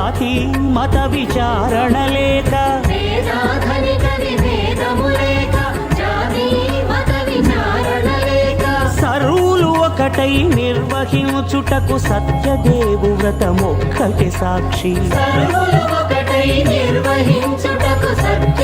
జాతి మత విచారణ లేక సర్వులు ఒకటై నిర్వహించుటకు సత్యదేవు వ్రతమొక్కటి సాక్షి. సర్వులు ఒకటై నిర్వహించుటకు సత్య